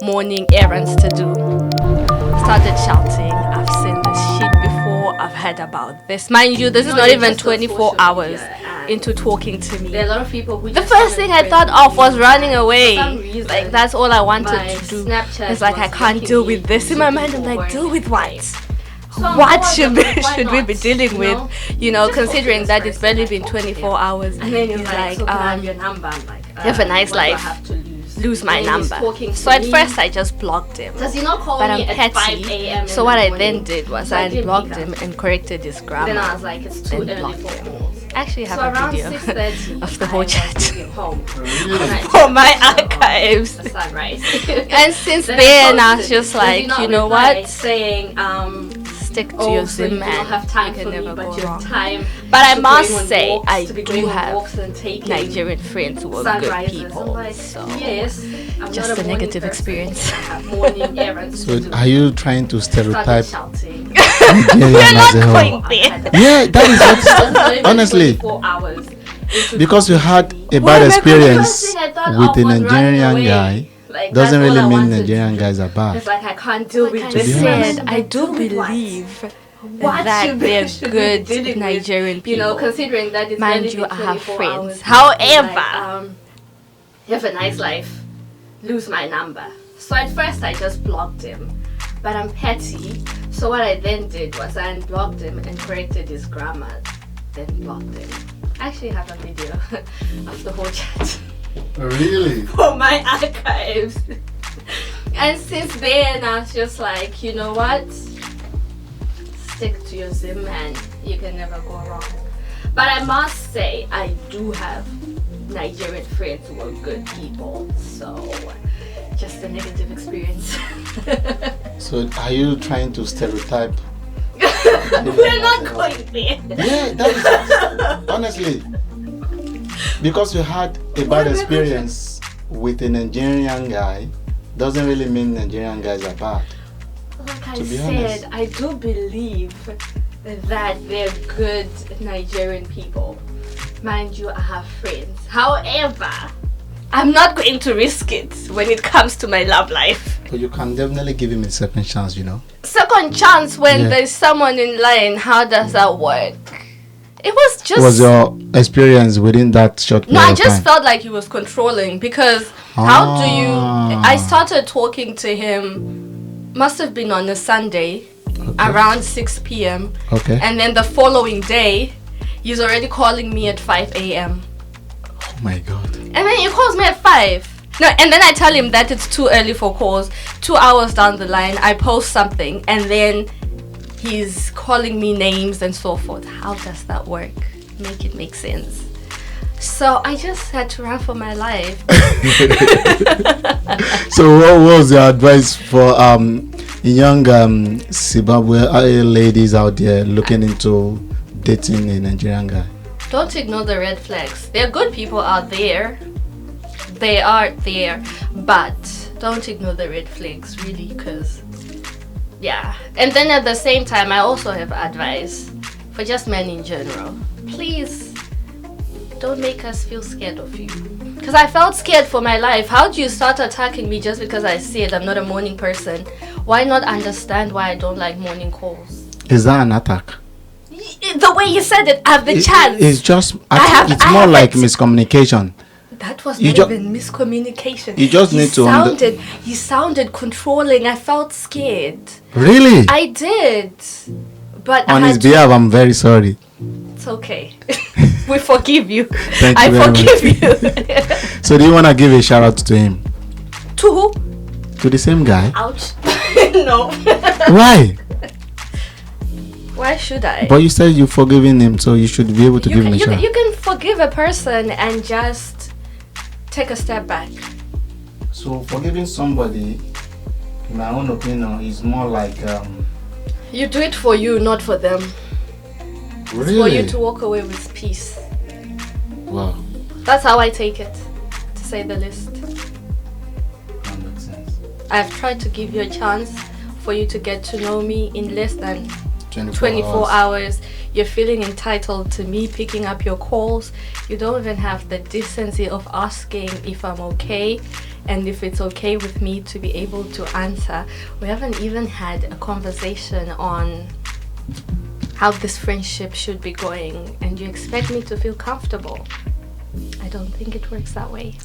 morning errands to do. Started shouting, I've seen this shit before, I've heard about this. Mind you, this is not even 24 hours into talking to me. There are a lot of people who the first thing I thought of was running away. Like, that's all I wanted to do. It's like, I can't deal with this. In my mind, I'm like, deal with what? What should we be dealing with? You know, considering that it's barely been 24 hours. And then he's like, so can I have your number? I'm like, have a nice life. Lose my number. So at first I just blocked him. Does he not call but me I'm at petty. 5 a.m. So what I then did was I unblocked him and corrected his grammar. Then I was like, it's too early for calls. I actually have So a around video 6:30 of the whole chat home for my archives. Sunrise. And since then I was just like, you know what? Saying stick to your Zim, man. You don't have time you for can me, never but go you wrong. have time. But I to must go on say, walks, I to be do going on have walks and taking Nigerian friends who are good sunrises. people. I'm like, So yes, I'm just not a morning negative person. experience. I have morning errands So to do. are you trying to stereotype Started shouting. Nigerian We're as not a whole? going there. Yeah, that is what, honestly, 24 hours because you had a Well, bad the experience first thing I thought with of a was running Nigerian away. guy Like, doesn't that's all really I mean wanted to Nigerian do. guys are bad. It's like I can't deal with To this. be honest. said, I do believe What that should we- they're should we good be dealing with? Nigerian people. You know, considering that it's Mind barely you, been I have 24 friends. hours. However, Like, have a nice life. Lose my number. So at first I just blocked him, but I'm petty. So what I then did was I unblocked him and corrected his grammar, then blocked him. I actually have a video of the whole chat Really? for my archives. And since then I was just like, you know what? Stick to your Zim, and you can never go wrong. But I must say, I do have Nigerian friends who are good people. So, just a negative experience. So are you trying to stereotype? We're not going there. Yeah, that is honestly, because you had a bad experience with a Nigerian guy doesn't really mean Nigerian guys are bad. Like I To be said, honest. I do believe that they're good Nigerian people. Mind you, I have friends. However, I'm not going to risk it when it comes to my love life. But you can definitely give him a second chance, you know. second chance when Yeah. there's someone in line, how does that work? It was just... Was your experience within that short period No, I of just time? felt like he was controlling because how do you... I started talking to him, must have been on a Sunday, around 6 p.m. Okay. And then the following day, he's already calling me at 5 a.m. Oh my God. And then he calls me at 5. No, and then I tell him that it's too early for calls. 2 hours down the line, I post something and then he's calling me names and so forth. How does that work? Make it make sense. So I just had to run for my life. So what was your advice for young Zimbabwe ladies out there looking into dating a Nigerian guy? Don't ignore the red flags. There are good people out there. They are there. But don't ignore the red flags, really, because... Yeah. And then at the same time, I also have advice for just men in general. Please, don't make us feel scared of you. Because I felt scared for my life. How do you start attacking me just because I said I'm not a morning person? Why not understand why I don't like morning calls? Is that an attack? The way you said it, I have the chance. It's just, I I have- think it's I more have like it. miscommunication. That was You not ju- even miscommunication. you just need to He sounded controlling. I felt scared. Really? I did. But On I his had to- behalf, I'm very sorry. It's okay. We forgive you. Thank you I very forgive much. you. So do you want to give a shout out to him? To who? To the same guy? Ouch. No. Why? Why should I? But you said you've forgiven him, so you should be able to you, give can, him a you, shout. you can forgive a person and just take a step back. So forgiving somebody, in my own opinion, is more like You do it for you, not for them. really. For you to walk away with peace. Wow, That's how I take it, to say the least. that makes sense. I've tried to give you a chance for you to get to know me in less than 24 24 hours. You're feeling entitled to me picking up your calls. You don't even have the decency of asking if I'm okay. and if it's okay with me to be able to answer. We haven't even had a conversation on how this friendship should be going, and you expect me to feel comfortable. I don't think it works that way.